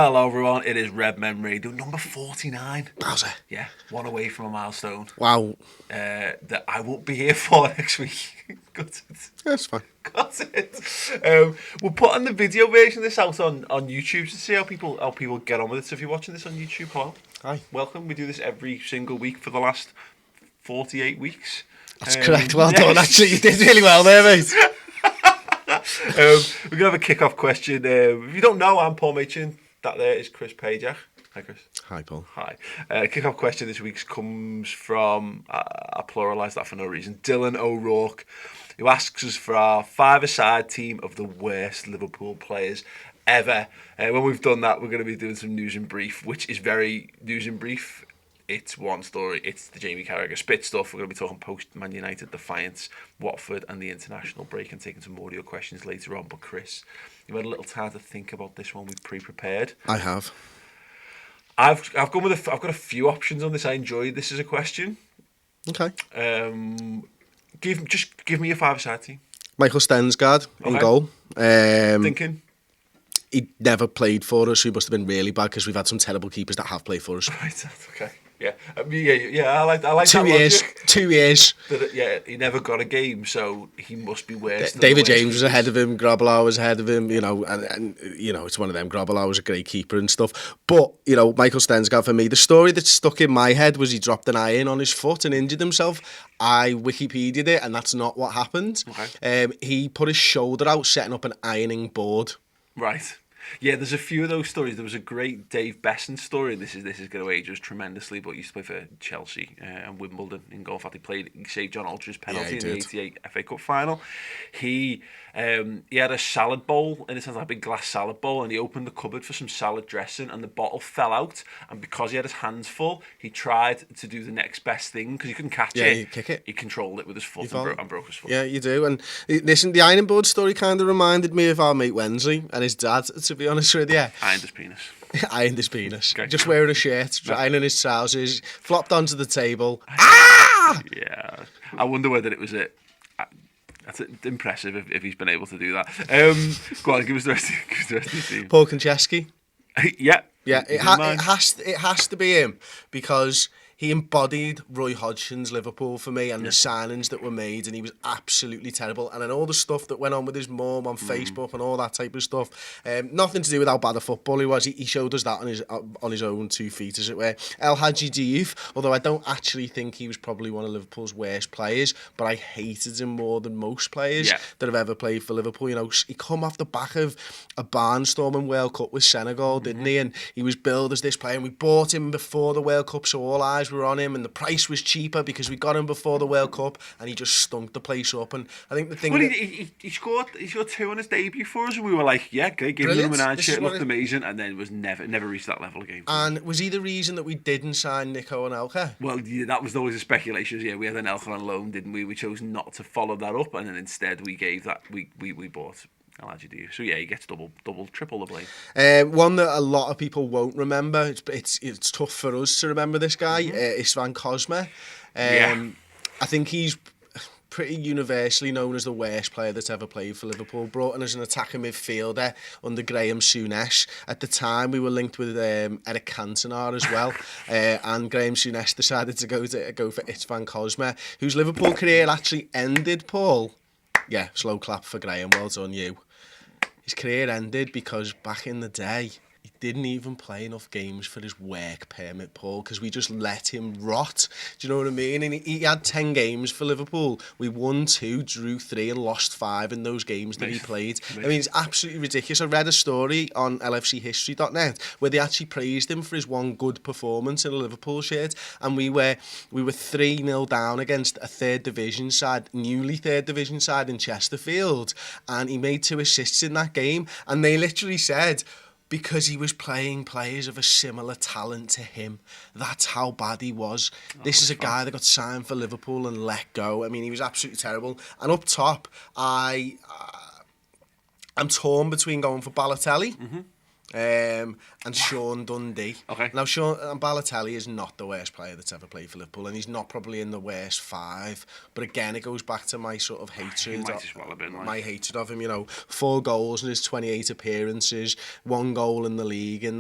Hello everyone, it is Redmen Radio number 49. How's it? Yeah, one away from a milestone. Wow. That I won't be here for next week. Got it. That's fine. Got it. We're putting the video version of this out on YouTube to see how people get on with it. So if you're watching this on YouTube, hello. Hi. Welcome. We do this every single week for the last 48 weeks. That's correct. Well done, actually. You did really well there, mate. We're going to have a kick-off question. If you don't know, I'm Paul Machin. That there is Chris Pajak. Hi, Chris. Hi, Paul. Hi. Kick-off question this week comes from, I pluralise that for no reason, Dylan O'Rourke, who asks us for our five-a-side team of the worst Liverpool players ever. When we've done that, we're going to be doing some news and brief, which is very news and brief. It's one story. It's the Jamie Carragher spit stuff. We're going to be talking post-Man United, Defiance, Watford and the international break and taking some audio questions later on. But Chris, you've had a little time to think about this one. We've pre-prepared. I have. I've gone with I've got a few options on this. I enjoyed this as a question. Okay. Give me your five-a-side team. Michael Stensgaard in goal. Thinking. He never played for us, so he must have been really bad because we've had some terrible keepers that have played for us. Right, okay. Yeah. I like that 2 years. logic. 2 years. He never got a game, so he must be worse. David James was ahead of him, Grobbelaar was ahead of him, and it's one of them. Grobbelaar was a great keeper and stuff. But, Michael Stensgaard, for me, the story that stuck in my head was he dropped an iron on his foot and injured himself. I Wikipedia'd it, and that's not what happened. Okay. He put his shoulder out setting up an ironing board. Right. Yeah, there's a few of those stories. There was a great Dave Besson story, and this is going to age us tremendously, but he used to play for Chelsea and Wimbledon in golf. In fact, he saved John Ultra's penalty in the 88 FA Cup final. He had a salad bowl, in a sense like a big glass salad bowl, and he opened the cupboard for some salad dressing, and the bottle fell out, and because he had his hands full, he tried to do the next best thing, because he couldn't catch it. Yeah, you kick it. He controlled it with his foot and broke his foot. Yeah, you do. And listen, the ironing board story kind of reminded me of our mate Wensley and his dad, to be honest with you. Ironed his penis. Ironed his penis. Okay. Just wearing a shirt, ironing his trousers, flopped onto the table. Yeah. I wonder whether it was it. That's impressive if he's been able to do that. Go on, give us the rest of the team. Paul Konchesky. Yeah. Yeah, it has to be him because he embodied Roy Hodgson's Liverpool for me and the signings that were made, and he was absolutely terrible. And then all the stuff that went on with his mum on Facebook and all that type of stuff, nothing to do with how bad a footballer he was. He showed us that on his own 2 feet, as it were. El Hadji Diouf, although I don't actually think he was probably one of Liverpool's worst players, but I hated him more than most players that have ever played for Liverpool. He come off the back of a barnstorming World Cup with Senegal, didn't he? And he was billed as this player, and we bought him before the World Cup, so all eyes were on him, and the price was cheaper because we got him before the World Cup, and he just stunk the place up. And I think the thing, he scored 2 on his debut for us, and we were like, yeah, great, give him the number 9 shirt, looked amazing, and then was never reached that level again. And was he the reason that we didn't sign Nico and Elka? Well, yeah, that was always a speculation. Yeah, we had an Elka on loan, didn't we? We chose not to follow that up, and then instead we gave that we bought. So yeah, he gets double, triple the blame. One that a lot of people won't remember. It's tough for us to remember this guy. Istvan Cosme. I think he's pretty universally known as the worst player that's ever played for Liverpool. Brought in as an attacking midfielder under Graham Souness. At the time, we were linked with Eric Cantona as well, and Graham Souness decided to go for Istvan Cosme, whose Liverpool career actually ended. Paul, yeah, slow clap for Graham. Well done, you. His career ended because back in the day, he didn't even play enough games for his work permit, Paul, because we just let him rot. Do you know what I mean? And he had 10 games for Liverpool. We won 2, drew 3 and lost 5 in those games that he played. I mean, it's absolutely ridiculous. I read a story on lfchistory.net where they actually praised him for his one good performance in a Liverpool shirt, and we were 3-0 down against a newly third division side in Chesterfield, and he made 2 assists in that game, and they literally said, because he was playing players of a similar talent to him. That's how bad he was. This is a guy that got signed for Liverpool and let go. I mean, he was absolutely terrible. And up top, I'm torn between going for Balotelli and Sean Dundee. Okay. Now, Sean Balotelli is not the worst player that's ever played for Liverpool, and he's not probably in the worst 5. But again, it goes back to my sort of hatred. He might as well have been, like. My hatred of him. 4 goals in his 28 appearances, 1 goal in the league in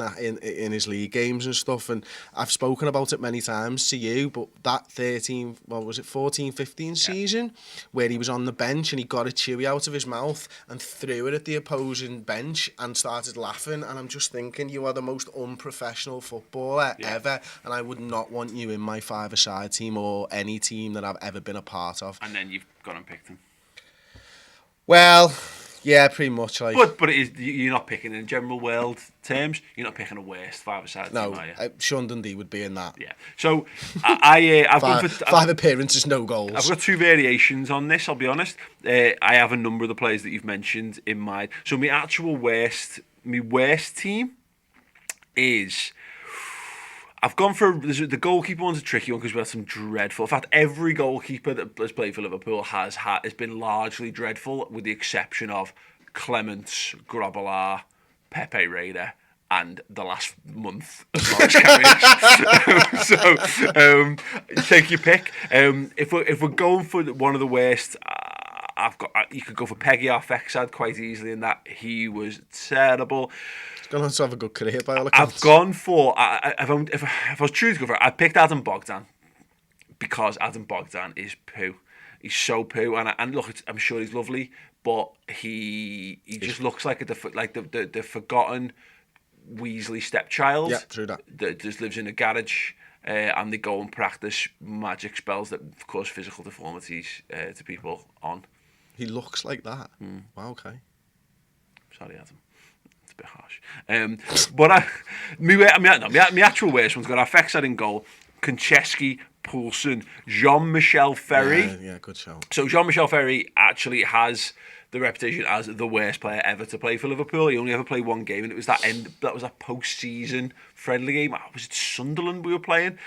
his league games and stuff. And I've spoken about it many times to you, but that 14-15 season where he was on the bench and he got a chewy out of his mouth and threw it at the opposing bench and started laughing, and I'm just thinking, you are the most unprofessional footballer ever, and I would not want you in my 5-a-side team or any team that I've ever been a part of. And then you've gone and picked him. Well, yeah, pretty much. But you're not picking in general world terms. You're not picking a worst 5-a-side team, are you? Sean Dundee would be in that. Yeah. So I've gone for 5 appearances, no goals. I've got 2 variations on this. I'll be honest. I have a number of the players that you've mentioned in mind. So my worst team is. I've gone for the goalkeeper one's a tricky one because we had some dreadful. In fact, every goalkeeper that has played for Liverpool has been largely dreadful, with the exception of Clements, Grobbelaar, Pepe Reina, and the last month of Maurice Carriage. So take your pick. If we're going for one of the worst. You could go for Peggy Arfexad quite easily in that he was terrible. He's gone on to have a good career by all accounts. I've gone for if I was true to go for it, I picked Adam Bogdan because Adam Bogdan is poo. He's so poo, and look, I'm sure he's lovely, but he just looks like the forgotten Weasley stepchild. Yeah, true that. That just lives in a garage. And they go and practice magic spells that cause physical deformities to people on. He looks like that. Wow, okay. Sorry, Adam. It's a bit harsh. But my actual worst one's got Arfexad in goal, Konchesky, Poulsen, Jean-Michel Ferry. Yeah, good show. So Jean-Michel Ferry actually has the reputation as the worst player ever to play for Liverpool. He only ever played 1 game, and it was that was a post-season friendly game. Was it Sunderland we were playing?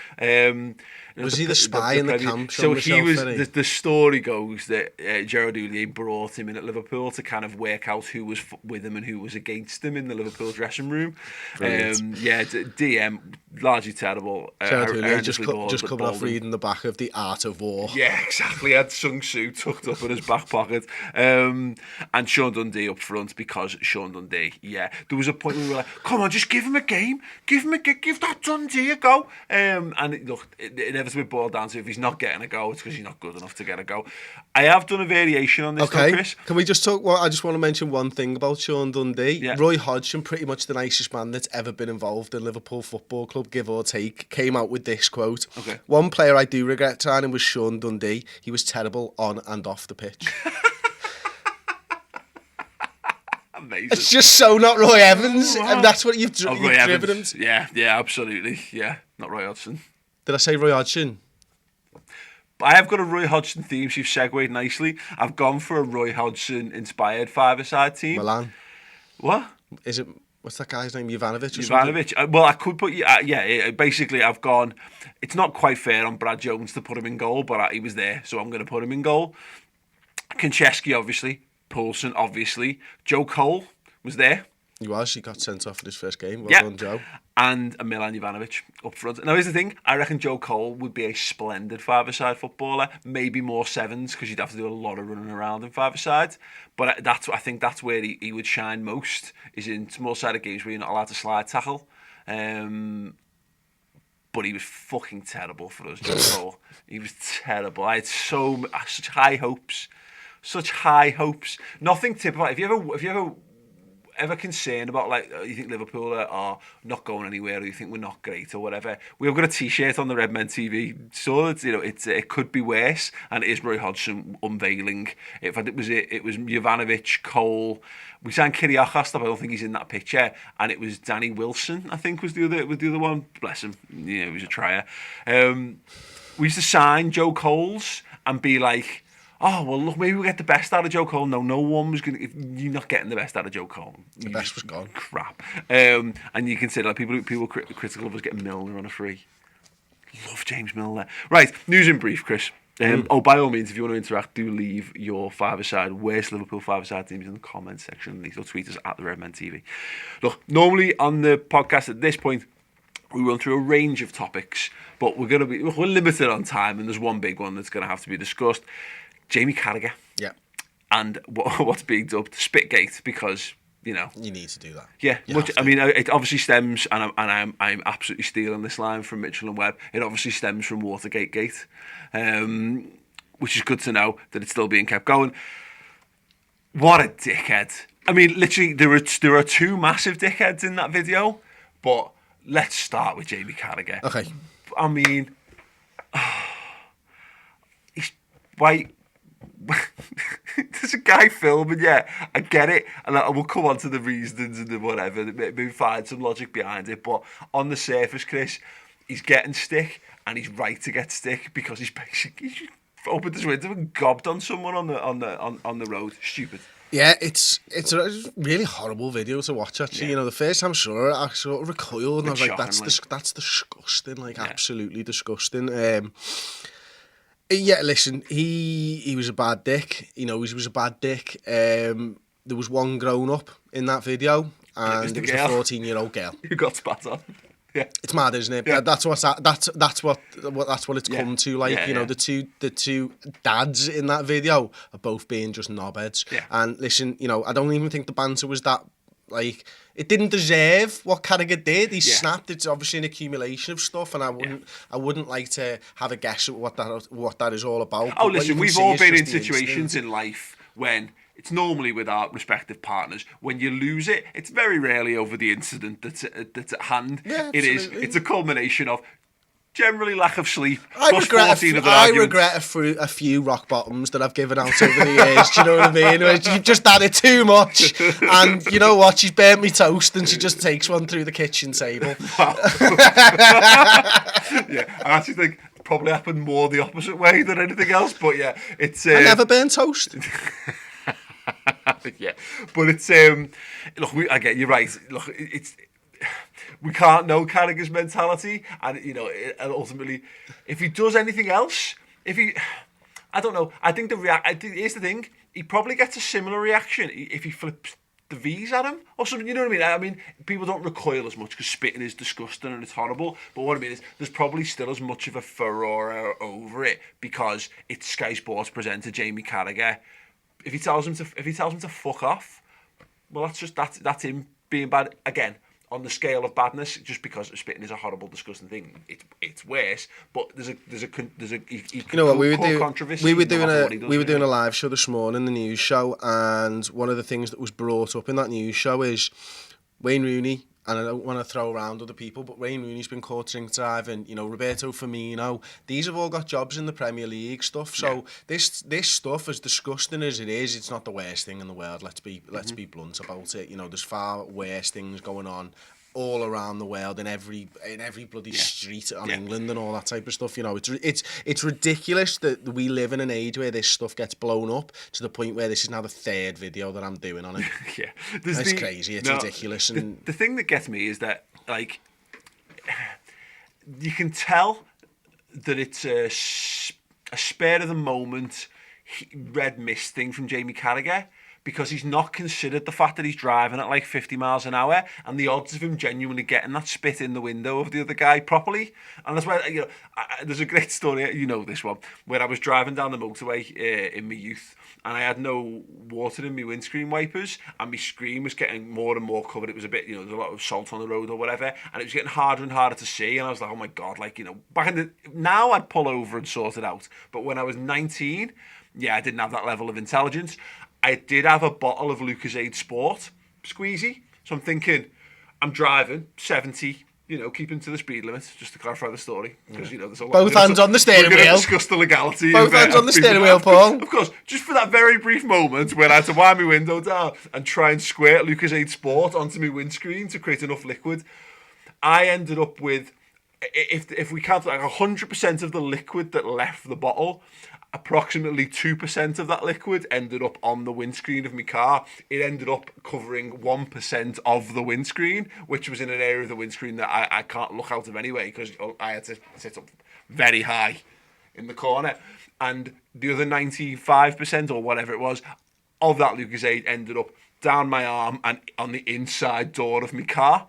Was he the spy in the camp? So he was. The story goes that Gerard Houllier brought him in at Liverpool to kind of work out who was with him and who was against him in the Liverpool dressing room. DM largely terrible. Gerard Houllier just coming off reading the back of The Art of War. Yeah, exactly. He had Sun Tzu tucked up in his back pocket. And Sean Dundee up front because Sean Dundee. Yeah, there was a point where we were like, "Come on, just give him a game. Give that Dundee a go." And look, it inevitably boiled down to if he's not getting a go, it's because he's not good enough to get a go. I have done a variation on this, though, Chris. Can we just talk? Well, I just want to mention one thing about Sean Dundee. Yeah. Roy Hodgson, pretty much the nicest man that's ever been involved in Liverpool Football Club, give or take, came out with this quote. Okay. One player I do regret signing was Sean Dundee. He was terrible on and off the pitch. Amazing. It's just so not Roy Evans, and that's what you've driven him to. Yeah, absolutely. Yeah, not Roy Hodgson. Did I say Roy Hodgson? I have got a Roy Hodgson theme, so you've segued nicely. I've gone for a Roy Hodgson-inspired 5-a-side team. Milan. What? Is it... What's that guy's name? Ivanovic or something? Well, I could put you... basically, I've gone... It's not quite fair on Brad Jones to put him in goal, but he was there, so I'm going to put him in goal. Konchesky, obviously. Poulsen, obviously. Joe Cole was there. He was. He got sent off in his first game. Well done, Joe. And a Milan Ivanovic up front. Now, here's the thing. I reckon Joe Cole would be a splendid 5-a-side footballer. Maybe more 7s, because you'd have to do a lot of running around in 5-a-side. But I think that's where he would shine most, is in small-sided games where you're not allowed to slide tackle. But he was fucking terrible for us, Joe Cole. He was terrible. I had such high hopes. Such high hopes. Nothing typical. If you ever concerned about, like, you think Liverpool are not going anywhere, or you think we're not great or whatever, we've got a T-shirt on the Redmen TV, so that, it could be worse, and it is Roy Hodgson unveiling. In fact, it was Jovanovic, Cole. We signed Kyrgios, but I don't think he's in that picture, and it was Danny Wilson, I think, was the other one. Bless him, he was a trier. We used to sign Joe Coles and be like, oh, well, look, maybe we'll get the best out of Joe Cole. No one was going to... You're not getting the best out of Joe Cole. The best was gone. Crap. And you consider, like, people critical of us getting Milner on a free. Love James Milner. Right, news in brief, Chris. By all means, if you want to interact, do leave your five-a-side, worst Liverpool five-a-side teams in the comments section. Or tweet us at the Redmen TV. Look, normally on the podcast at this point, we run through a range of topics, but we're limited on time, and there's one big one that's going to have to be discussed. Jamie Carragher. Yeah. And what's being dubbed Spitgate, because you need to do that. Yeah, it obviously stems, and I'm absolutely stealing this line from Mitchell and Webb. It obviously stems from Watergate Gate, which is good to know that it's still being kept going. What a dickhead! I mean, literally, there are two massive dickheads in that video, but let's start with Jamie Carragher. Okay. I mean, why? There's a guy filming, yeah, I get it, and we'll come on to the reasons and the whatever, maybe find some logic behind it, but on the surface, Chris, he's getting stick, and he's right to get stick, because he's opened his window and gobbed on someone on the road. Stupid. Yeah, it's a really horrible video to watch, actually. Yeah. The first time I saw it, I sort of recoiled, and I was like, that's disgusting, absolutely disgusting. Yeah, listen, he was a bad dick. He was a bad dick. There was one grown up in that video, and it was a 14-year-old girl who got spat on. Yeah, it's mad, isn't it? Yeah. That's what it's come to. The two dads in that video are both being just knobheads. Yeah. And listen, I don't even think the banter was that. It didn't deserve what Carragher did. He snapped. It's obviously an accumulation of stuff, and I wouldn't like to have a guess at what that is all about. Oh, listen, we've all been in situations in life when it's normally with our respective partners. When you lose it, it's very rarely over the incident that's at hand. Yeah, it's a culmination of generally lack of sleep. I regret a few rock bottoms that I've given out over the years. Do you know what I mean? You've just had it too much, and you know what? She's burnt me toast, and she just takes one through the kitchen table. Wow. Yeah, I actually think it probably happened more the opposite way than anything else. But yeah, it's I never burn toast. Yeah, but it's look, I get you're right. Look, it's. We can't know Carragher's mentality, and ultimately, if he does anything else, I don't know. I think here's the thing: he probably gets a similar reaction if he flips the V's at him or something. You know what I mean? I mean, people don't recoil as much because spitting is disgusting and it's horrible. But what I mean is, there's probably still as much of a furore over it because it's Sky Sports presenter Jamie Carragher. If he tells him to fuck off, well, that's him being bad again. On the scale of badness, just because spitting is a horrible, disgusting thing, it's worse. But there's a you know what we were doing a live show this morning, the news show, and one of the things that was brought up in that news show is Wayne Rooney. And I don't want to throw around other people, but Wayne Rooney's been caught drink driving. Roberto Firmino. These have all got jobs in the Premier League stuff. So this stuff, as disgusting as it is, it's not the worst thing in the world. Let's be blunt about it. There's far worse things going on all around the world in every bloody street on England and all that type of stuff. It's ridiculous that we live in an age where this stuff gets blown up to the point where this is now the third video that I'm doing on it. Yeah, it's crazy. It's ridiculous. And the thing that gets me is that you can tell that it's a spur of the moment red mist thing from Jamie Carragher. Because he's not considered the fact that he's driving at like 50 miles an hour and the odds of him genuinely getting that spit in the window of the other guy properly. And that's why, there's a great story, this one, where I was driving down the motorway in my youth and I had no water in my windscreen wipers and my screen was getting more and more covered. It was a bit, there's a lot of salt on the road or whatever, and it was getting harder and harder to see. And I was like, oh my God, now I'd pull over and sort it out. But when I was 19, I didn't have that level of intelligence. I did have a bottle of Lucozade Sport squeezy, so I'm thinking, I'm driving 70, keeping to the speed limit, just to clarify the story, because there's a lot. Both hands on the steering wheel. We're going to discuss the legality. Both hands on the steering wheel, Paul. Of course, just for that very brief moment when I had to wind my window down and try and squirt Lucozade Sport onto my windscreen to create enough liquid, I ended up with, if we count 100% of the liquid that left the bottle, approximately 2% of that liquid ended up on the windscreen of my car. It ended up covering 1% of the windscreen, which was in an area of the windscreen that I can't look out of anyway because I had to sit up very high in the corner. and the other 95% or whatever it was of that Lucozade ended up down my arm and on the inside door of my car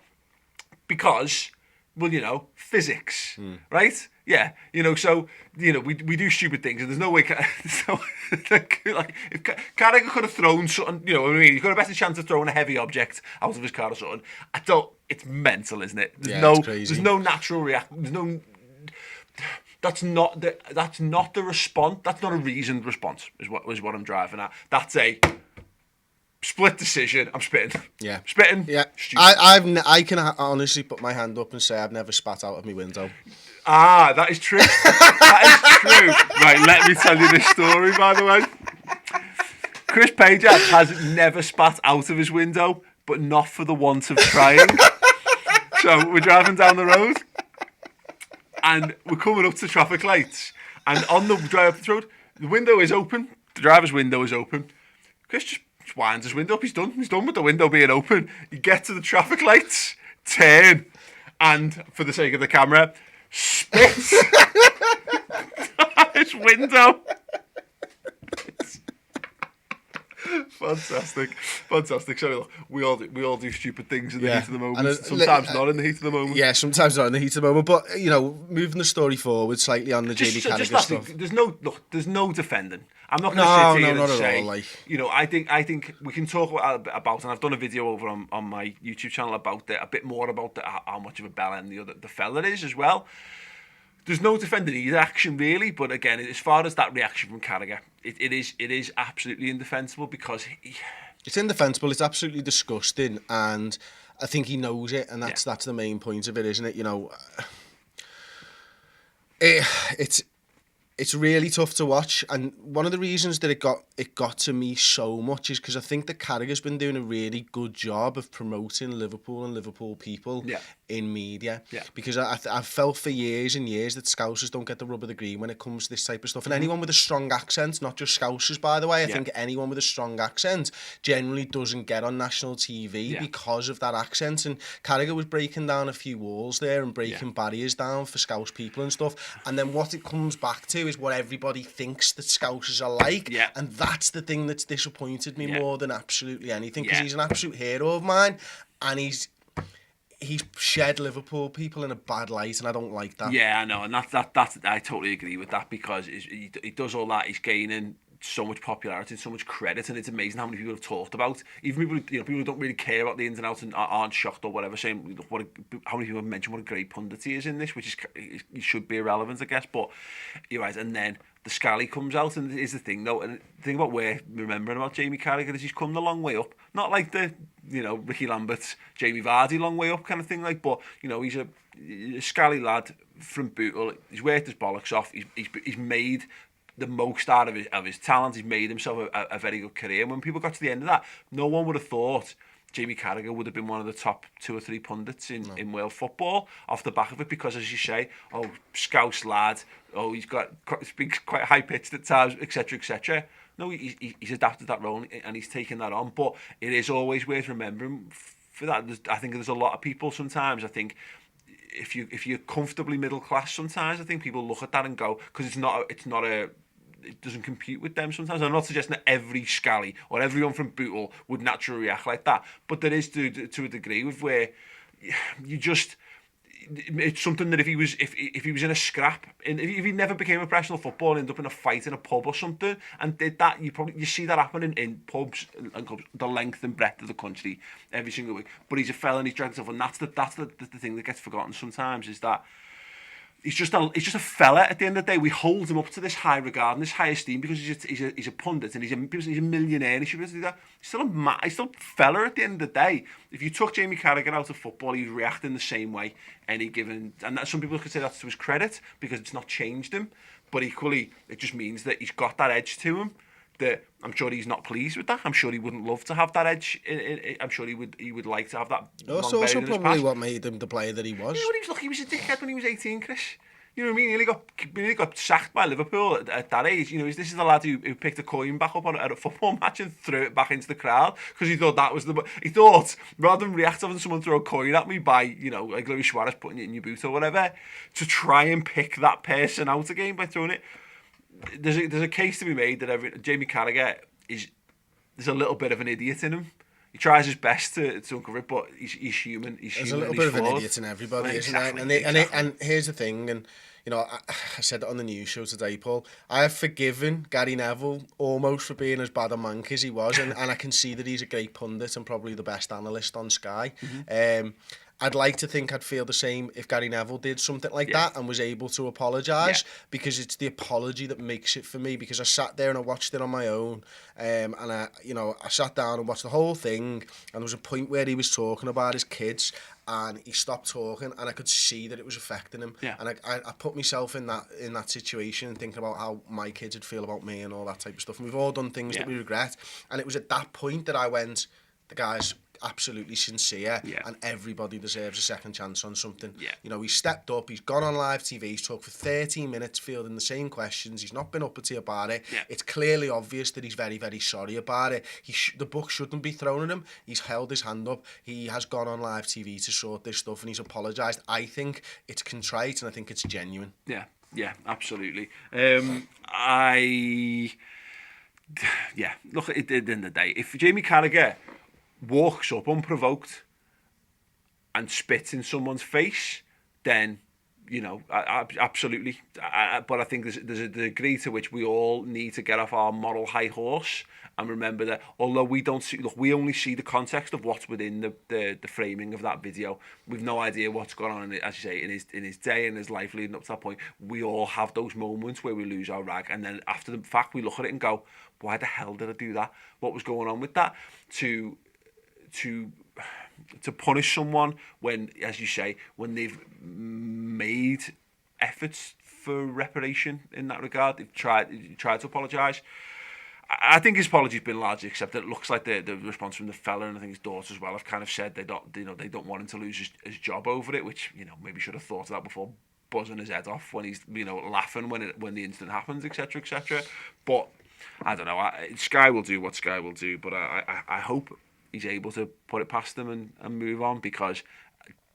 because, well, physics, right? Yeah, so, we do stupid things and there's no way, like, if Carragher could have thrown something, what I mean? He got a better chance of throwing a heavy object out of his car or something. It's mental, isn't it? It's crazy. There's no natural reaction, that's not the response, that's not a reasoned response, is what I'm driving at. That's a split decision. I'm spitting. Yeah. Spitting. Yeah. I can honestly put my hand up and say I've never spat out of my window. Ah, that is true. That is true. Right, let me tell you this story, by the way. Chris Pajak has never spat out of his window, but not for the want of trying. So we're driving down the road, and we're coming up to traffic lights, and on the drive up the road, the window is open. The driver's window is open. Chris just winds his window up. He's done with the window being open. You get to the traffic lights, turn, and for the sake of the camera, spit his window. Fantastic. Sorry, look, we all do stupid things in the heat of the moment. And sometimes not in the heat of the moment. Yeah, sometimes not in the heat of the moment. But moving the story forward slightly on the Jamie Carragher stuff. There's no defending. I'm not going to sit here and say, all, I think we can talk about, and I've done a video over on my YouTube channel about it, a bit more about how much of a bellend the fella is as well. There's no defending either action really, but again, as far as that reaction from Carragher, it is absolutely indefensible because it's indefensible. It's absolutely disgusting, and I think he knows it, and that's the main point of it, isn't it? It's really tough to watch, and one of the reasons that it got to me so much is because I think that Carragher's been doing a really good job of promoting Liverpool and Liverpool people in media. Yeah. Because I've felt for years and years that Scousers don't get the rub of the green when it comes to this type of stuff. And anyone with a strong accent, not just Scousers, by the way, I think anyone with a strong accent generally doesn't get on national TV because of that accent. And Carragher was breaking down a few walls there and breaking barriers down for Scouse people and stuff. And then what it comes back to is what everybody thinks that Scousers are like, and that's the thing that's disappointed me more than absolutely anything, because he's an absolute hero of mine, and he's shed Liverpool people in a bad light, and I don't like that. Yeah, I know, and that's I totally agree with that, because he does all that. He's gaining so much popularity and so much credit, and it's amazing how many people have talked about, even people people who don't really care about the ins and outs and aren't shocked or whatever, saying how many people have mentioned what a great pundit he is in this, which is he should be irrelevant, I guess, but you're right. And then the scally comes out, and is the thing though, and the thing about we're remembering about Jamie Carragher is he's come the long way up, not like the Ricky Lambert's Jamie Vardy long way up kind of thing, like, but he's a scally lad from Bootle. He's worked his bollocks off. He's made the most out of his talent. He's made himself a very good career. And when people got to the end of that, no one would have thought Jamie Carragher would have been one of the top 2 or 3 pundits in world football off the back of it, because, as you say, Scouse lad, speaks quite high pitched at times, etc., etc. No, he's adapted that role and he's taken that on. But it is always worth remembering for that. I think there's a lot of people sometimes. I think if you're comfortably middle class, sometimes I think people look at that and go, because it doesn't compute with them sometimes. I'm not suggesting that every scally or everyone from Bootle would naturally react like that, but there is to a degree with where you just, it's something that if he was in a scrap, and if he never became a professional footballer and ended up in a fight in a pub or something and did that, you see that happening in pubs and clubs the length and breadth of the country every single week. But he's a fella and he's dragged himself, and that's the thing that gets forgotten sometimes, is that he's just a fella. At the end of the day, we hold him up to this high regard and this high esteem because he's a pundit and he's a millionaire. And he should be able to do that. He's still a fella at the end of the day. If you took Jamie Carragher out of football, he'd react in the same way. And some people could say that's to his credit because it's not changed him. But equally, it just means that he's got that edge to him. That I'm sure he's not pleased with that. I'm sure he wouldn't love to have that edge. I'm sure he would like to have that. That's also probably what made him the player that he was. He was a dickhead when he was 18, Chris. You know what I mean? He nearly got sacked by Liverpool at that age. This is the lad who picked a coin back up at a football match and threw it back into the crowd because he thought that was he thought, rather than react to having someone throw a coin at me by, like Luis Suarez putting it in your boot or whatever, to try and pick that person out again by throwing it. there's a case to be made that Jamie Carragher there's a little bit of an idiot in him. He tries his best to uncover it, but he's human. There's a little bit of an idiot in everybody, isn't there? And here's the thing, and I said it on the news show today, Paul. I have forgiven Gary Neville almost for being as bad a mank as he was, and I can see that he's a great pundit and probably the best analyst on Sky. I'd like to think I'd feel the same if Gary Neville did something like that and was able to apologise, because it's the apology that makes it for me, because I sat there and I watched it on my own, and I sat down and watched the whole thing, and there was a point where he was talking about his kids and he stopped talking and I could see that it was affecting him, and I put myself in that situation and thinking about how my kids would feel about me and all that type of stuff, and we've all done things that we regret, and it was at that point that I went, the guy's absolutely sincere, and everybody deserves a second chance on something. He stepped up, he's gone on live TV, he's talked for 13 minutes fielding the same questions, he's not been uppity about it. It's clearly obvious that he's very, very sorry about it. The book shouldn't be thrown at him. He's held his hand up, he has gone on live TV to sort this stuff, and he's apologised. I think it's contrite and I think it's genuine. Yeah, absolutely. Look, at the end of the day, if Jamie Carragher walks up unprovoked and spits in someone's face, then absolutely. But I think there's a degree to which we all need to get off our moral high horse and remember that although we only see the context of what's within the framing of that video. We've no idea what's going on, as you say, in his day and his life leading up to that point. We all have those moments where we lose our rag, and then after the fact we look at it and go, why the hell did I do that? What was going on with that? To punish someone when, as you say, when they've made efforts for reparation in that regard, they've tried to apologise. I think his apology's been largely accepted. It looks like the response from the fella, and I think his daughter as well, have kind of said they don't want him to lose his job over it, which maybe should have thought of that before buzzing his head off when he's laughing when the incident happens, etc., etc. But I don't know. Sky will do what Sky will do, but I hope he's able to put it past them and move on, because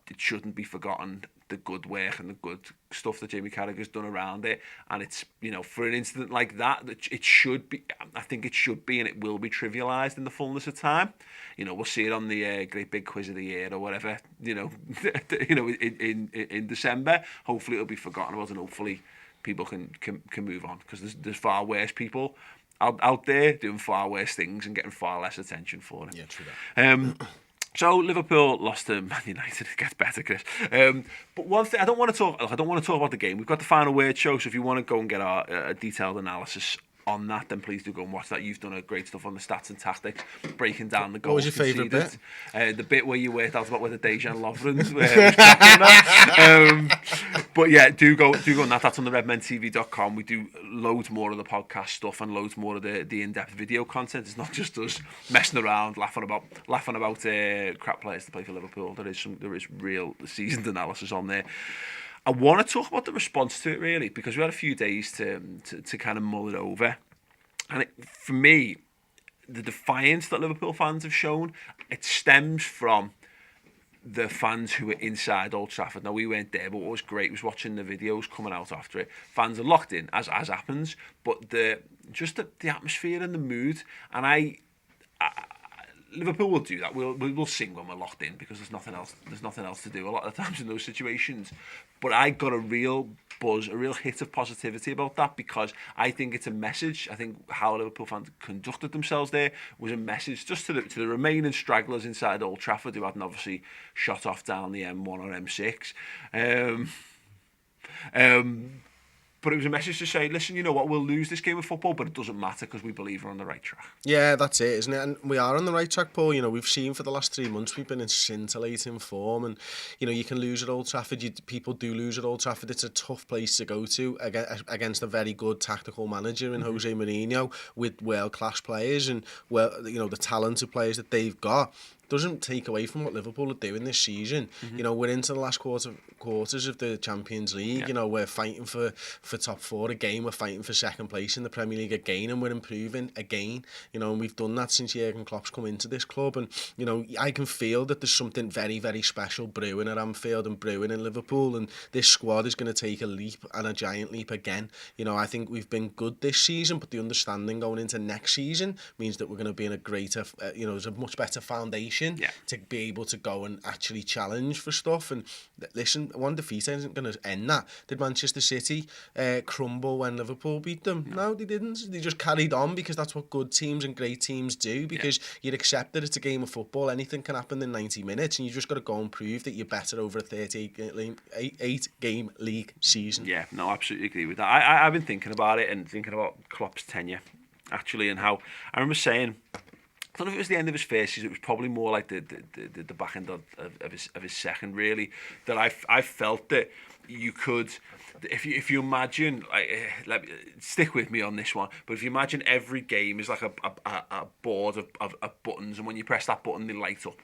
it shouldn't be forgotten, the good work and the good stuff that Jamie Carragher's done around it. And it's, for an incident like that, it should be, I think it should be, and it will be trivialised in the fullness of time. We'll see it on the Great Big Quiz of the Year or whatever, in December. Hopefully it'll be forgotten about, and hopefully people can move on, because there's far worse people out there doing far worse things and getting far less attention for it. Yeah, true that. So Liverpool lost to Man United. It gets better, Chris. But one thing I don't want to talk about the game. We've got the final word show, so if you want to go and get our detailed analysis on that, then please do go and watch that. You've done a great stuff on the stats and tactics, breaking down the goals. What was your favourite bit? The bit where you worked out about whether Dejan Lovren was but yeah, do go on that. That's on the redmentv.com. We do loads more of the podcast stuff and loads more of the in-depth video content. It's not just us messing around, laughing about crap players to play for Liverpool. There is real seasoned analysis on there. I want to talk about the response to it, really, because we had a few days to kind of mull it over. And for me, the defiance that Liverpool fans have shown, it stems from the fans who were inside Old Trafford. Now, we weren't there, but what was great was watching the videos coming out after it. Fans are locked in, as happens, but the atmosphere and the mood, and Liverpool will do that. We'll sing when we're locked in, because there's nothing else to do a lot of the times in those situations. But I got a real buzz, a real hit of positivity about that, because I think it's a message. I think how Liverpool fans conducted themselves there was a message just to the remaining stragglers inside Old Trafford who hadn't obviously shot off down the M1 or M6. But it was a message to say, listen, you know what, we'll lose this game of football, but it doesn't matter, because we believe we're on the right track. Yeah, that's it, isn't it? And we are on the right track, Paul. We've seen for the last 3 months, we've been in scintillating form, and, you can lose at Old Trafford. People do lose at Old Trafford. It's a tough place to go to against a very good tactical manager in Jose Mourinho, with world-class players and, the talented players that they've got. doesn't take away from what Liverpool are doing this season. You know, we're into the last quarters of the Champions League. You know, we're fighting for top four again. We're fighting for second place in the Premier League again, and we're improving again. You know, and we've done that since Jurgen Klopp's come into this club. And you know, I can feel that there's something very, very special brewing at Anfield and brewing in Liverpool, and this squad is going to take a leap, and a giant leap again. You know, I think we've been good this season, but the understanding going into next season means that we're going to be in a greater, you know, there's a much better foundation to be able to go and actually challenge for stuff. And listen, one defeat isn't going to end that. Did Manchester City crumble when Liverpool beat them? No, they didn't. They just carried on, because that's what good teams and great teams do, because you'd accept that it's a game of football. Anything can happen in 90 minutes, and you just got to go and prove that you're better over a 38-game league season. Yeah, no, I absolutely agree with that. I've been thinking about it and thinking about Klopp's tenure, actually, and how I remember saying, I don't know if it was the end of his first season, it was probably more like the back end of his second, really, that I felt that you could, if you imagine, stick with me on this one, but if you imagine every game is like a board of buttons, and when you press that button they light up,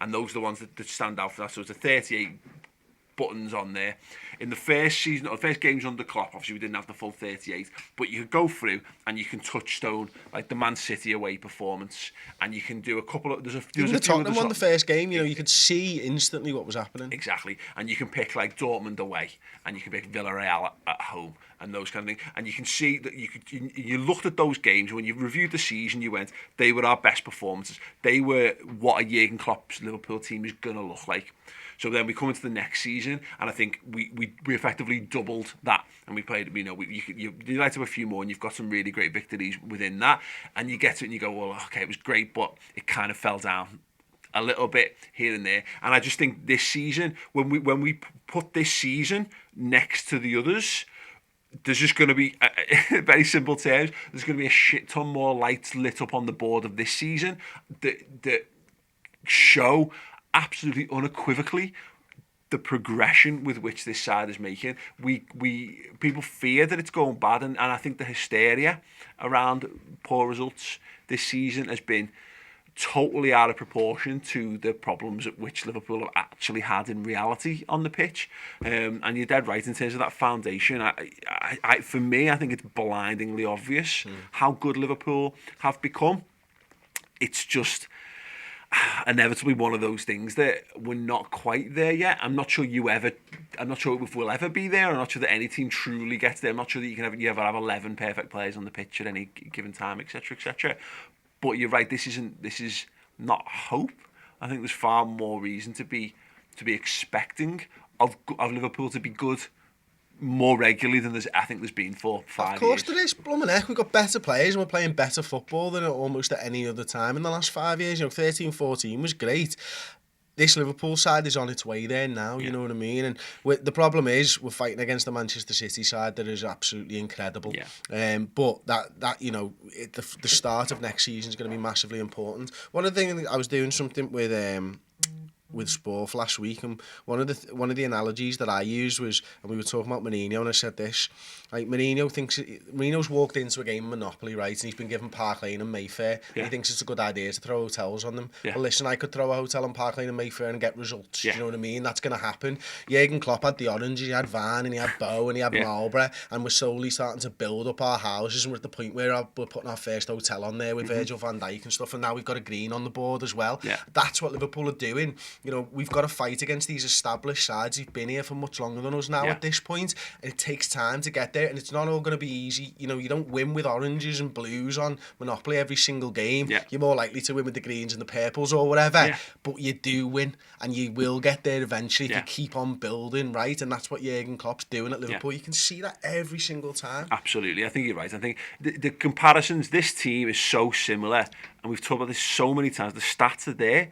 and those are the ones that stand out for that. So it's a 38 buttons on there. In the first season, or the first games under Klopp, obviously we didn't have the full 38, but you could go through and you can touchstone like the Man City away performance, and you can do a couple of the Tottenham won the first game. You know, you could see instantly what was happening. Exactly, and you can pick like Dortmund away, and you can pick Villarreal at home, and those kind of things, and you can see that you looked at those games when you reviewed the season, you went, they were our best performances. They were what a Jurgen Klopp's Liverpool team is gonna look like. So then we come into the next season, and I think we effectively doubled that, and we played. You know, you light up a few more, and you've got some really great victories within that, and you get to it, and you go, well, okay, it was great, but it kind of fell down a little bit here and there. And I just think this season, when we put this season next to the others, there's just going to be, very simple terms, there's going to be a shit ton more lights lit up on the board of this season that show absolutely unequivocally the progression with which this side is making. People fear that it's going bad, and I think the hysteria around poor results this season has been totally out of proportion to the problems at which Liverpool have actually had in reality on the pitch. And you're dead right in terms of that foundation. For me, I think it's blindingly obvious how good Liverpool have become. It's just inevitably one of those things that we're not quite there yet. I'm not sure if we'll ever be there. I'm not sure that any team truly gets there. I'm not sure that you ever have 11 perfect players on the pitch at any given time, etc., etc. But you're right. This is not hope. I think there's far more reason to be expecting of Liverpool to be good more regularly than I think there's been for 5 years. Of course there is. Blooming heck, we've got better players and we're playing better football than almost at any other time in the last 5 years. You know, 13-14 was great. This Liverpool side is on its way there now, you know what I mean? And the problem is we're fighting against the Manchester City side that is absolutely incredible. But that you know, the start of next season is going to be massively important. One of the things, I was doing something with Sport last week, and one of the analogies that I used was, and we were talking about Mourinho, and I said this, like, Mourinho's walked into a game of Monopoly, right, and he's been given Park Lane and Mayfair, and he thinks it's a good idea to throw hotels on them. But listen, I could throw a hotel on Park Lane and Mayfair and get results, you know what I mean? That's going to happen. Jurgen Klopp had the oranges, he had Van, and he had Bow, and he had Marlborough, and we're slowly starting to build up our houses, and we're at the point where we're putting our first hotel on there with Virgil van Dijk and stuff, and now we've got a green on the board as well. That's what Liverpool are doing. You know, we've got to fight against these established sides who've been here for much longer than us now at this point, and it takes time to get there, and it's not all going to be easy. You know, you don't win with oranges and blues on Monopoly every single game. You're more likely to win with the greens and the purples or whatever, but you do win, and you will get there eventually if you keep on building, right? And that's what Jurgen Klopp's doing at Liverpool. You can see that every single time. Absolutely, I think you're right. I think the comparisons, this team is so similar, and we've talked about this so many times. The stats are there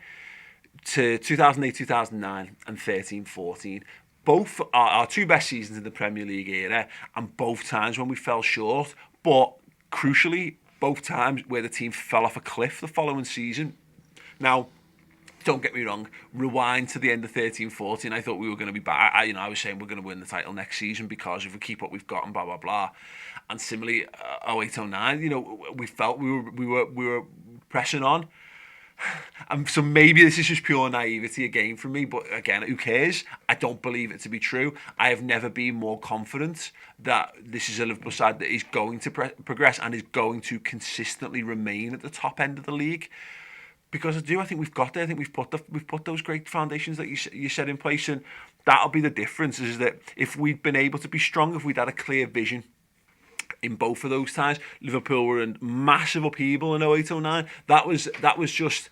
to 2008, 2009 and 13-14. Both are our two best seasons in the Premier League era, and both times when we fell short, but crucially, both times where the team fell off a cliff the following season. Now, don't get me wrong, rewind to the end of 13-14, I thought we were going to be back. I was saying we're going to win the title next season because if we keep what we've got and blah, blah, blah. And similarly, 08-09, you know, we felt we were pressing on. So maybe this is just pure naivety again from me, but again, who cares? I don't believe it to be true. I have never been more confident that this is a Liverpool side that is going to progress and is going to consistently remain at the top end of the league. Because I think we've got there. I think we've put those great foundations that you set in place, and that'll be the difference. Is that if we'd been able to be strong, if we'd had a clear vision in both of those times, Liverpool were in massive upheaval in 08-09. That was just.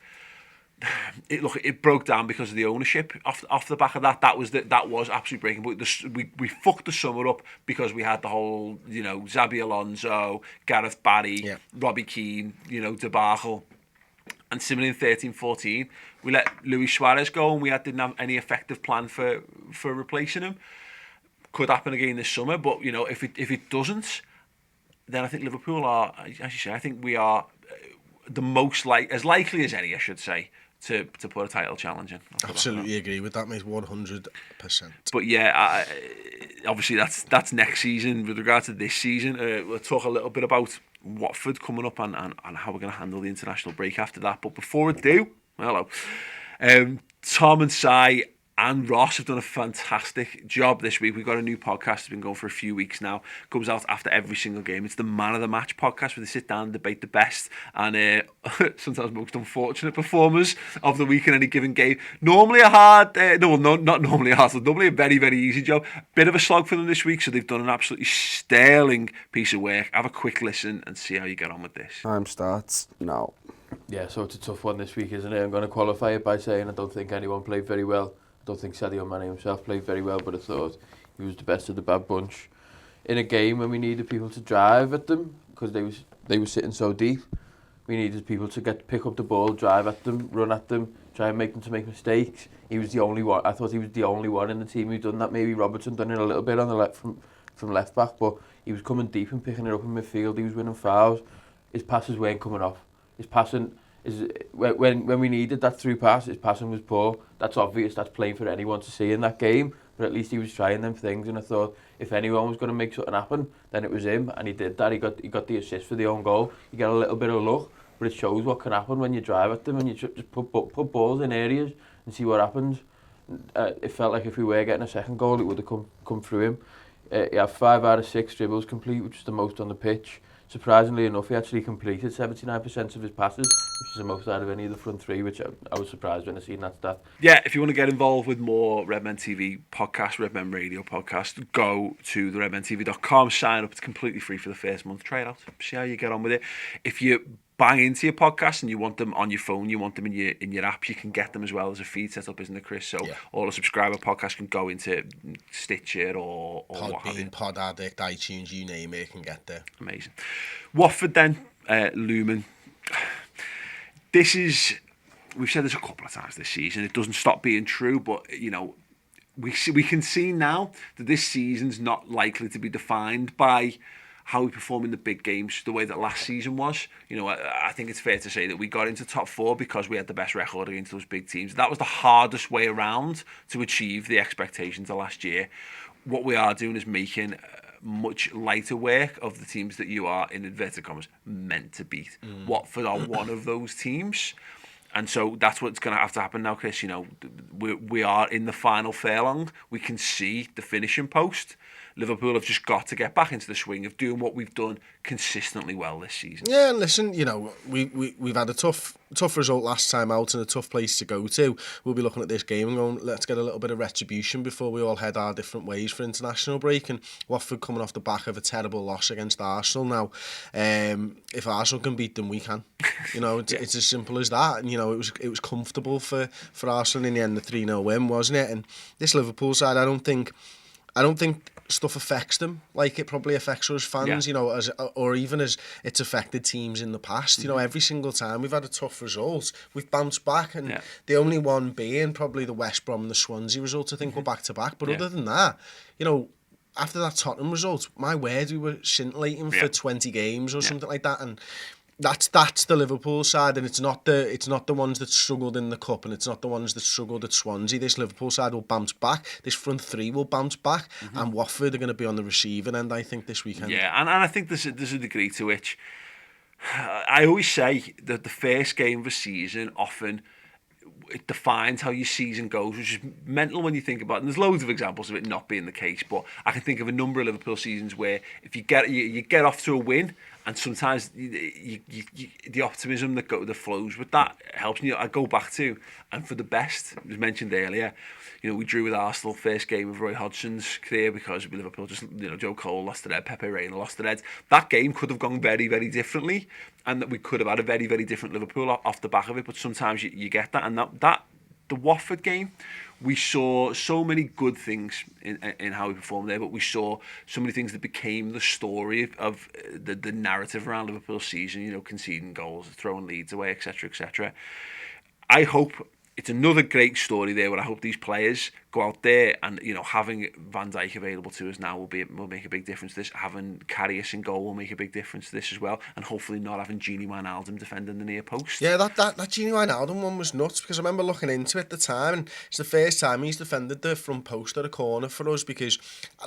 It broke down because of the ownership off the back of that. That was absolutely breaking. But we fucked the summer up because we had the whole Xabi Alonso, Gareth Barry, Robbie Keane, debacle. And similarly in 13-14, we let Luis Suarez go and we didn't have any effective plan for replacing him. Could happen again this summer, but if it doesn't, then I think Liverpool are, as you say, I think we are the most as likely as any, I should say, to put a title challenge in. Absolutely agree with that, mate. 100%. But yeah, obviously that's next season. With regard to this season, we'll talk a little bit about Watford coming up and how we're going to handle the international break after that. But before we do, hello, Tom and Si and Ross have done a fantastic job this week. We've got a new podcast that's been going for a few weeks now. Comes out after every single game. It's the Man of the Match podcast where they sit down and debate the best and sometimes most unfortunate performers of the week in any given game. Normally a hard, not normally a hard, normally a very, very easy job. Bit of a slog for them this week, so they've done an absolutely sterling piece of work. Have a quick listen and see how you get on with this. Time starts now. Yeah, so it's a tough one this week, isn't it? I'm going to qualify it by saying I don't think anyone played very well. I don't think Sadio Mane himself played very well, but I thought he was the best of the bad bunch. In a game when we needed people to drive at them, because they were sitting so deep, we needed people to pick up the ball, drive at them, run at them, try and make them to make mistakes. He was the only one. I thought he was the only one in the team who done that. Maybe Robertson done it a little bit on the left from left back, but he was coming deep and picking it up in midfield. He was winning fouls. His passes weren't coming off. His passing when we needed that through pass, his passing was poor. That's obvious. That's plain for anyone to see in that game. But at least he was trying them things, and I thought if anyone was going to make something happen, then it was him, and he did that. He got the assist for the own goal. You get a little bit of luck, but it shows what can happen when you drive at them and you just put balls in areas and see what happens. It felt like if we were getting a second goal, it would have come through him. He had 5 out of 6 dribbles complete, which is the most on the pitch. Surprisingly enough, he actually completed 79% of his passes, which is the most out of any of the front three, which I was surprised when I seen that stat. Yeah, if you want to get involved with more Redmen TV podcast, Redmen Radio podcast, go to the redmentv.com, sign up. It's completely free for the first month. Try it out. See how you get on with it. If you bang into your podcast and you want them on your phone, you want them in your app, you can get them as well as a feed set up, isn't it, Chris? So all the subscriber podcasts can go into Stitcher or what have you. Pod Addict, iTunes, you name it, can get there. Amazing. Watford then, Lumen. This is, we've said this a couple of times this season, it doesn't stop being true, but we can see now that this season's not likely to be defined by how we perform in the big games the way that last season was. I think it's fair to say that we got into top 4 because we had the best record against those big teams. That was the hardest way around to achieve the expectations of last year. What we are doing is making much lighter work of the teams that you are, in inverted commas, meant to beat. Watford are one of those teams. And so that's what's going to have to happen now, Chris. We are in the final furlong. We can see the finishing post. Liverpool have just got to get back into the swing of doing what we've done consistently well this season. Yeah, and listen, we've had a tough result last time out and a tough place to go to. We'll be looking at this game and going, let's get a little bit of retribution before we all head our different ways for international break. And Watford coming off the back of a terrible loss against Arsenal now. If Arsenal can beat them, we can. It's as simple as that. And it was comfortable for Arsenal in the end, the 3-0 win, wasn't it? And this Liverpool side, I don't think stuff affects them like it probably affects us fans, or even as it's affected teams in the past. Every single time we've had a tough result, we've bounced back, and the only one being probably the West Brom and the Swansea result, I think, were back to back. But other than that, after that Tottenham result, my word, we were scintillating for 20 games or something like that, and that's the Liverpool side, and it's not the ones that struggled in the cup, and it's not the ones that struggled at Swansea. This Liverpool side will bounce back. This front three will bounce back, and Watford are going to be on the receiving end, I think, this weekend. Yeah, and I think there's a degree to which I always say that the first game of a season often it defines how your season goes, which is mental when you think about it. And there's loads of examples of it not being the case, but I can think of a number of Liverpool seasons where if you get off to a win, and sometimes the optimism that flows with that helps. I go back to, and for the best, it was mentioned earlier, we drew with Arsenal first game of Roy Hodgson's career because Liverpool just, Joe Cole lost their head, Pepe Reina lost their head. That game could have gone very, very differently, and that we could have had a very, very different Liverpool off the back of it. But sometimes you get that, and that the Watford game, we saw so many good things in how we performed there, but we saw so many things that became the story of the narrative around Liverpool's season. Conceding goals, throwing leads away, etc., etc. I hope it's another great story there where I hope these players go out there and, having Van Dijk available to us now will make a big difference to this. Having Karius in goal will make a big difference to this as well. And hopefully not having Gini Wijnaldum defending the near post. Yeah, that Gini Wijnaldum one was nuts because I remember looking into it at the time, and it's the first time he's defended the front post at a corner for us, because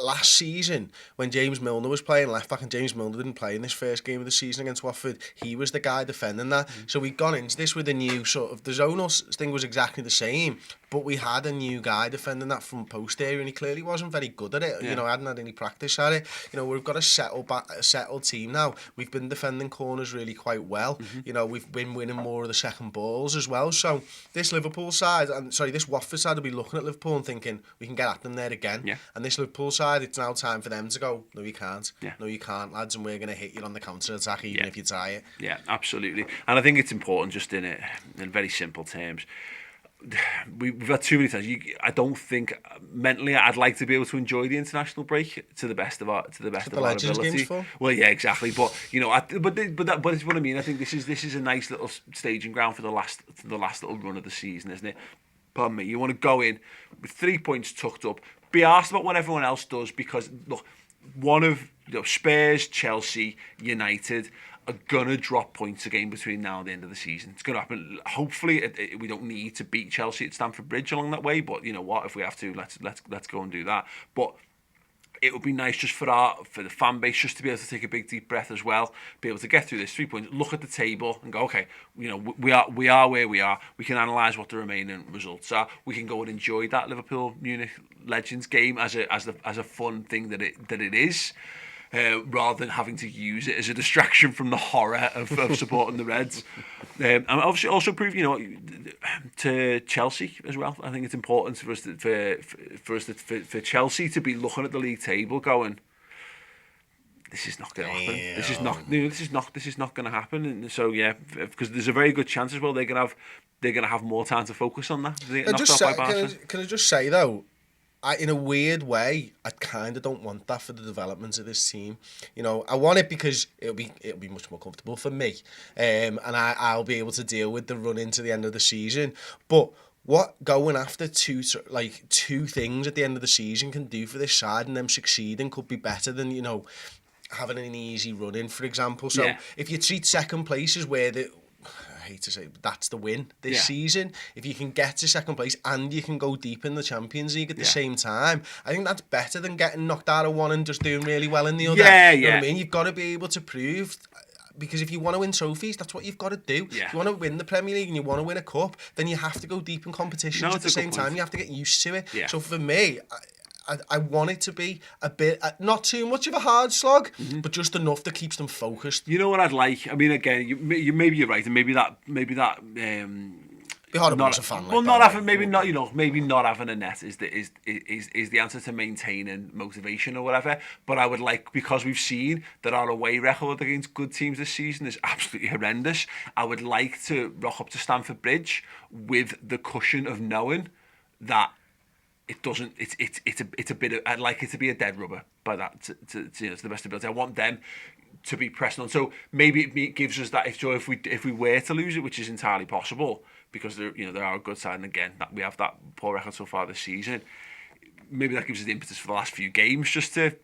last season when James Milner was playing left back, and James Milner didn't play in this first game of the season against Watford, he was the guy defending that. So we'd gone into this with a new sort of, the zonal thing was exactly the same, but we had a new guy defending that front post area, and he clearly wasn't very good at it. Yeah. Hadn't had any practice at it. We've got a settled team now. We've been defending corners really quite well. Mm-hmm. We've been winning more of the second balls as well. So this this Watford side will be looking at Liverpool and thinking we can get at them there again. Yeah. And this Liverpool side, it's now time for them to go, no, you can't. Yeah. No, you can't, lads, and we're going to hit you on the counter attack even if you try it. Yeah, absolutely. And I think it's important, just in very simple terms. We've had too many times. I don't think mentally I'd like to be able to enjoy the international break to the best of our ability. Well, yeah, exactly. But but it's what I mean. I think this is a nice little staging ground for the last little run of the season, isn't it? Pardon me. You want to go in with 3 points tucked up, be asked about what everyone else does, because look, one of Spurs, Chelsea, United are gonna drop points again between now and the end of the season. It's gonna happen. Hopefully, we don't need to beat Chelsea at Stamford Bridge along that way. But you know what? If we have to, let's go and do that. But it would be nice just for the fan base just to be able to take a big deep breath as well, be able to get through this 3 points, look at the table and go, okay, we are where we are. We can analyse what the remaining results are. We can go and enjoy that Liverpool Munich Legends game as a fun thing that it is. Rather than having to use it as a distraction from the horror of supporting the Reds. And obviously also prove, to Chelsea as well. I think it's important for for Chelsea to be looking at the league table going, this is not going to happen. This is not going to happen. And so yeah, because there's a very good chance as well they're going to have more time to focus on that. Can I just say though, in a weird way, I kind of don't want that for the development of this team. I want it because it'll be much more comfortable for me, and I'll be able to deal with the run into the end of the season. But what going after two things at the end of the season can do for this side, and them succeeding could be better than having an easy run in, for example. So if you treat second place as where I hate to say, but that's the win this season. If you can get to second place and you can go deep in the Champions League at the same time, I think that's better than getting knocked out of one and just doing really well in the other. You know what I mean? You've got to be able to prove, because if you want to win trophies, that's what you've got to do. Yeah. If you want to win the Premier League and you want to win a cup, then you have to go deep in competitions at the same time. You have to get used to it. Yeah. So for me, I want it to be a bit, not too much of a hard slog, but just enough that keeps them focused. You know what I'd like? I mean, again, maybe you're right, and maybe that. Be horrible as a fan. Well, not having not having a net is the answer to maintaining motivation or whatever. But I would like, because we've seen that our away record against good teams this season is absolutely horrendous. I would like to rock up to Stamford Bridge with the cushion of knowing that. It doesn't. It's a bit of. I'd like it to be a dead rubber by that to the best ability. I want them to be pressing on. So maybe it gives us that. If we were to lose it, which is entirely possible, because there are a good side, and again that we have that poor record so far this season. Maybe that gives us the impetus for the last few games just to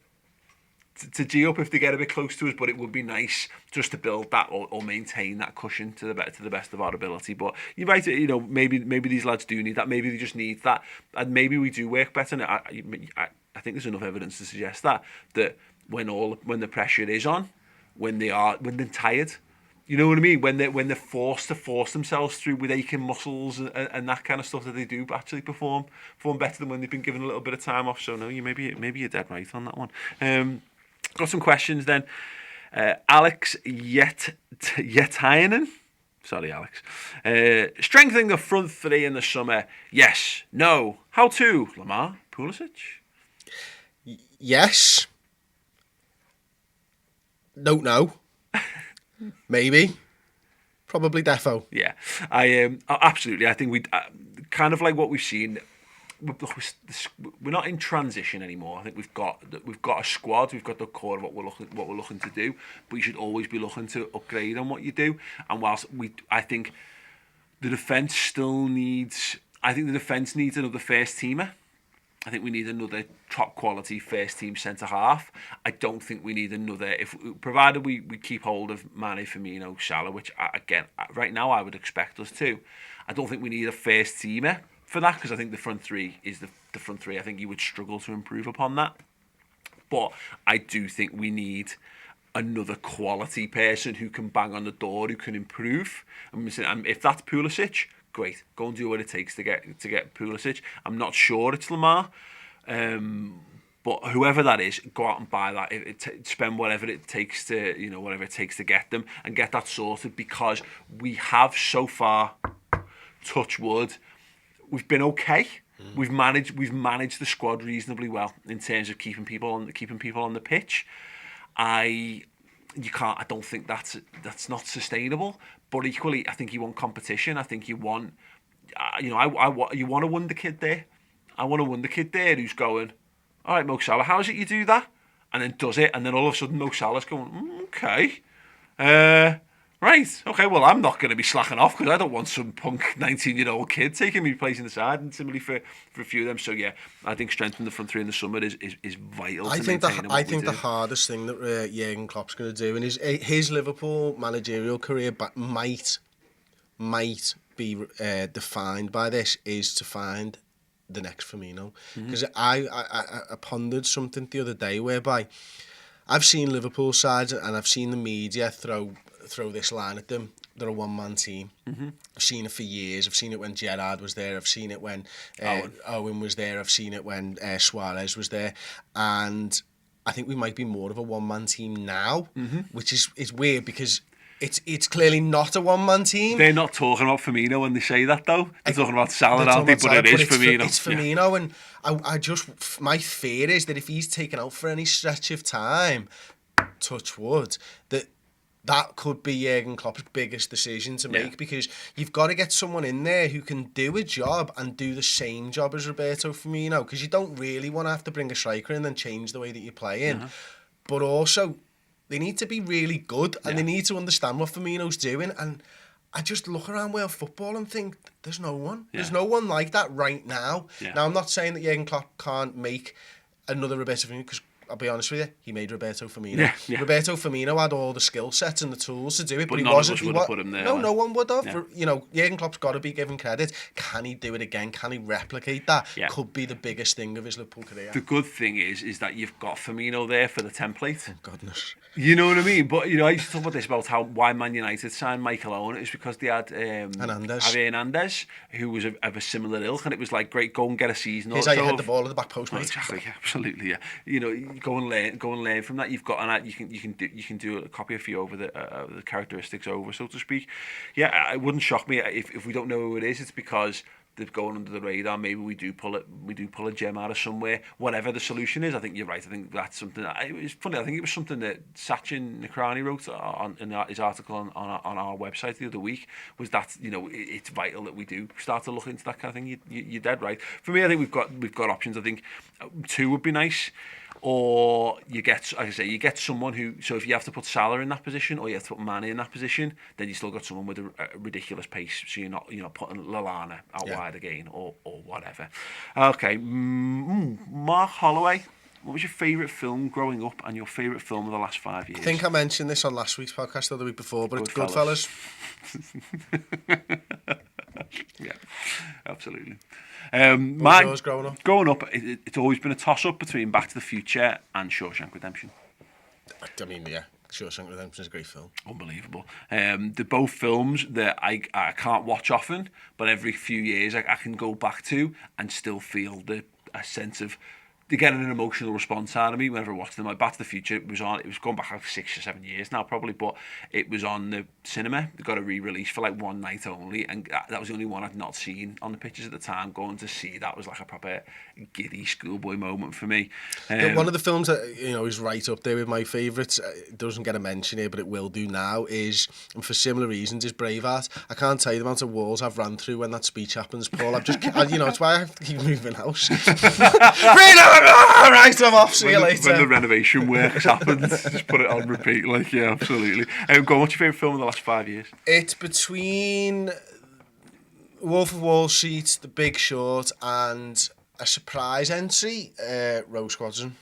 G up if they get a bit close to us, but it would be nice just to build that or maintain that cushion to the best of our ability. But you're right, maybe these lads do need that. Maybe they just need that, and maybe we do work better. And I think there's enough evidence to suggest that when the pressure is on, when they're tired, You know what I mean? When they're forced to force themselves through with aching muscles and that kind of stuff, that they do actually perform better than when they've been given a little bit of time off. So no, maybe you're dead right on that one. Got some questions then. Alex Yetainen. Sorry, Alex. Strengthening the front three in the summer. Yes. No. How to? Lamar? Pulisic? Yes. Don't know. Maybe. Probably defo. Yeah. Absolutely. I think we kind of like what we've seen. We're not in transition anymore. I think we've got a squad. We've got the core of what we're looking to do. But you should always be looking to upgrade on what you do. And whilst I think the defence still needs. I think the defence needs another first teamer. I think we need another top quality first team centre half. I don't think we need another. Provided we keep hold of Mane, Firmino, Salah, which again right now I would expect us to. I don't think we need a first teamer for that, because I think the front three is the front three. I think you would struggle to improve upon that. But I do think we need another quality person who can bang on the door, who can improve. And if that's Pulisic, great. Go and do what it takes to get Pulisic. I'm not sure it's Lamar, but whoever that is, go out and buy that. Spend whatever it takes to get them and get that sorted, because we have so far, touch wood, we've been okay. We've managed the squad reasonably well in terms of keeping people on the pitch. I don't think that's not sustainable. But equally, I think you want competition. I think you want, you want a wonder kid there. I want a wonder kid there who's going, all right, Mo Salah, how is it you do that? And then does it, and then all of a sudden Mo Salah's going, okay, right, okay, well, I'm not going to be slacking off, because I don't want some punk 19-year-old kid taking me place in the side, and similarly for a few of them. So yeah, I think strengthening the front three in the summer is vital. I think the hardest thing that Jurgen Klopp's going to do in his Liverpool managerial career might be defined by this, is to find the next Firmino. Because I pondered something the other day whereby I've seen Liverpool sides and I've seen the media throw this line at them. They're a one-man team. I've seen it for years. I've seen it when Gerrard was there. I've seen it when Owen was there. I've seen it when Suarez was there. And I think we might be more of a one-man team now, which is weird, because it's clearly not a one-man team. They're not talking about Firmino when they say that, though. They're talking about Salah, aren't they? But it is Firmino. It's Firmino, and I just, my fear is that if he's taken out for any stretch of time, touch wood, that could be Jurgen Klopp's biggest decision to make, because you've got to get someone in there who can do a job and do the same job as Roberto Firmino, because you don't really want to have to bring a striker in and then change the way that you're playing. But also, they need to be really good, and they need to understand what Firmino's doing. And I just look around world football and think, there's no one. There's no one like that right now. Now, I'm not saying that Jurgen Klopp can't make another Roberto Firmino, because I'll be honest with you, he made Roberto Firmino. Roberto Firmino had all the skill sets and the tools to do it, but he wasn't. None of us would have put him there. No one would have. Jurgen Klopp's got to be given credit. Can he do it again? Can he replicate that? Could be the biggest thing of his Liverpool career. The good thing is that you've got Firmino there for the template. Oh, goodness. You know what I mean? But, I used to talk about this, about why Man United signed Michael Owen. It was because they had Hernandez, who was of a similar ilk, and it was like, great, go and get a season. Here's how you hit the ball at the back post, mate. Exactly, absolutely, Go and learn from that. You've got, and you can do a copy of you over the characteristics over, so to speak. Yeah, it wouldn't shock me if we don't know who it is. It's because they're going under the radar. Maybe we do pull a gem out of somewhere. Whatever the solution is, I think you're right. I think that's something. It was funny. I think it was something that Sachin Nakrani wrote in his article on our website the other week. Was that it's vital that we do start to look into that kind of thing. You're dead right. For me, I think we've got options. I think 2 would be nice. Or you get, like I say, someone who. So if you have to put Salah in that position, or you have to put Mane in that position, then you still got someone with a ridiculous pace. So you're not, putting Lallana out wide again, or whatever. Okay, Mark Holloway. What was your favourite film growing up, and your favourite film of the last 5 years? I think I mentioned this on last week's podcast or the week before, but it's Goodfellas. Yeah, absolutely. What was yours growing up? Growing up, it's always been a toss-up between Back to the Future and Shawshank Redemption. I mean, yeah, Shawshank Redemption is a great film. Unbelievable. They're both films that I can't watch often, but every few years I can go back to and still feel a sense of... They're getting an emotional response out of me whenever I watch them. Like Back to the Future, it was going back like 6 or 7 years now probably, but it was on the cinema. They got a re-release for like one night only, and that was the only one I'd not seen on the pictures at the time. Going to see that was like a proper giddy schoolboy moment for me. One of the films that is right up there with my favourites, it doesn't get a mention here, but it will do now, is, and for similar reasons, is Braveheart. I can't tell you the amount of walls I've run through when that speech happens, Paul. It's why I have to keep moving house. Right, I'm off. See you later. When the renovation works happened, just put it on repeat. Like, yeah, absolutely. Go on, what's your favourite film in the last 5 years? It's between Wolf of Wall Street, The Big Short, and a surprise entry, Rogue Squadron.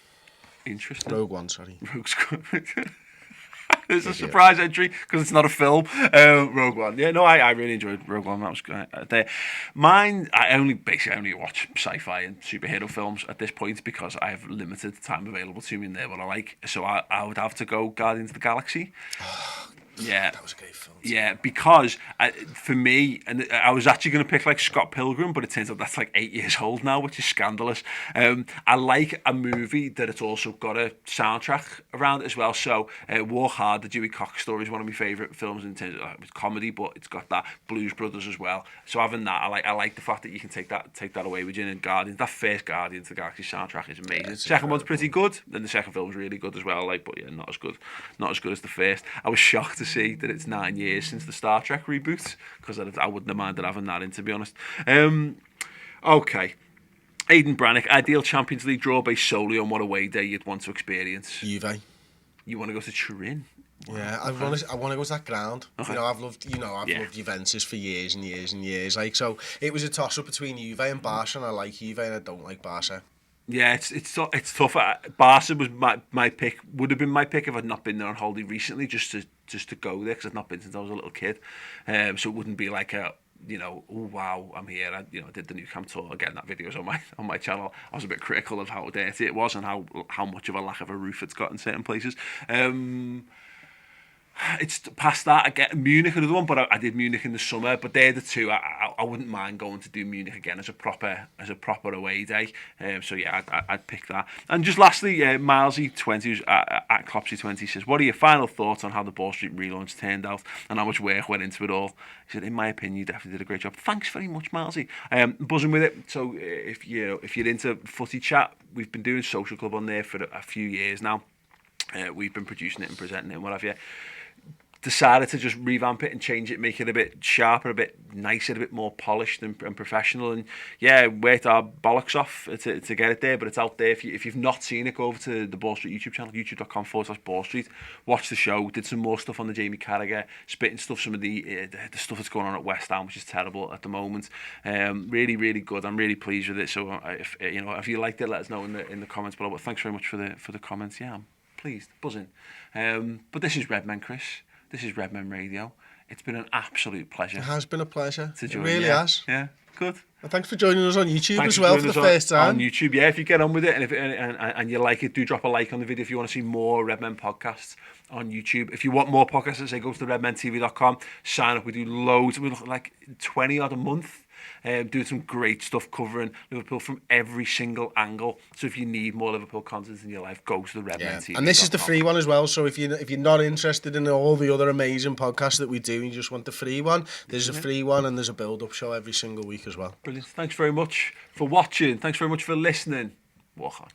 Interesting. Rogue One, sorry. Rogue Squadron. There's a surprise entry because it's not a film. Rogue One. Yeah, no, I really enjoyed Rogue One. That was great. Mine, I only watch sci-fi and superhero films at this point because I have limited time available to me in there what I like. So I would have to go Guardians of the Galaxy. Yeah, that was a great film. Yeah, because for me, and I was actually going to pick like Scott Pilgrim, but it turns out that's like 8 years old now, which is scandalous. I like a movie that it's also got a soundtrack around it as well. So War Hard, the Dewey Cox story, is one of my favourite films in terms of it's comedy, but it's got that Blues Brothers as well. So having that, I like the fact that you can take that away with you. And Guardians, that first Guardians of the Galaxy soundtrack is amazing. The second one's pretty good, then the second film's really good as well. Like, but yeah, not as good as the first. I was shocked to see that it's 9 years since the Star Trek reboot, because I wouldn't have minded having that in, to be honest. Okay. Aidan Brannick, ideal Champions League draw based solely on what away day you'd want to experience. Juve. You want to go to Turin? Yeah, I want to go to that ground. Okay. I've loved Juventus for years and years and years. Like, so it was a toss up between Juve and Barca, and I like Juve and I don't like Barca. Yeah, it's tough. Barca was my pick. Would have been my pick if I'd not been there on holiday recently, just to go there, because I've not been since I was a little kid. So it wouldn't be like a, oh wow, I'm here. I did the New Camp tour again. That video's on my channel. I was a bit critical of how dirty it was and how much of a lack of a roof it's got in certain places. It's past that. I get Munich, another one, but I did Munich in the summer. But they're the two. I wouldn't mind going to do Munich again as a proper away day. So yeah, I'd pick that. And just lastly, Milesy20, who's at Clopsy20, says, "What are your final thoughts on how the Ball Street relaunch turned out and how much work went into it all?" He said, "In my opinion, you definitely did a great job." Thanks very much, Milesy. Buzzing with it. So if you're into footy chat, we've been doing Social Club on there for a few years now. We've been producing it and presenting it and what have you. Decided to just revamp it and change it, make it a bit sharper, a bit nicer, a bit more polished and professional. And yeah, worked our bollocks off to get it there, but it's out there. If you've not seen it, go over to the Ball Street YouTube channel, youtube.com/Ball Street. Watch the show. Did some more stuff on the Jamie Carragher, spitting stuff, some of the stuff that's going on at West Ham, which is terrible at the moment. Really, really good. I'm really pleased with it. So if you liked it, let us know in the comments below. But thanks very much for the comments. Yeah, I'm pleased, buzzing. But this is Redmen, Chris. This is Redmen Radio. It's been an absolute pleasure. It has been a pleasure. To join. It really has. Yeah, good. And thanks for joining us on YouTube as well for the first time. On YouTube, yeah. If you get on with it and you like it, do drop a like on the video if you want to see more Redmen podcasts on YouTube. If you want more podcasts, say go to redmentv.com, sign up. We do loads. We look like 20 odd a month. Doing some great stuff covering Liverpool from every single angle. So if you need more Liverpool content in your life, go to the Redmen TV. And this is the free one as well. So if you're not interested in all the other amazing podcasts that we do, and you just want the free one, there's a free one and there's a build-up show every single week as well. Brilliant. Thanks very much for watching. Thanks very much for listening. Walk on.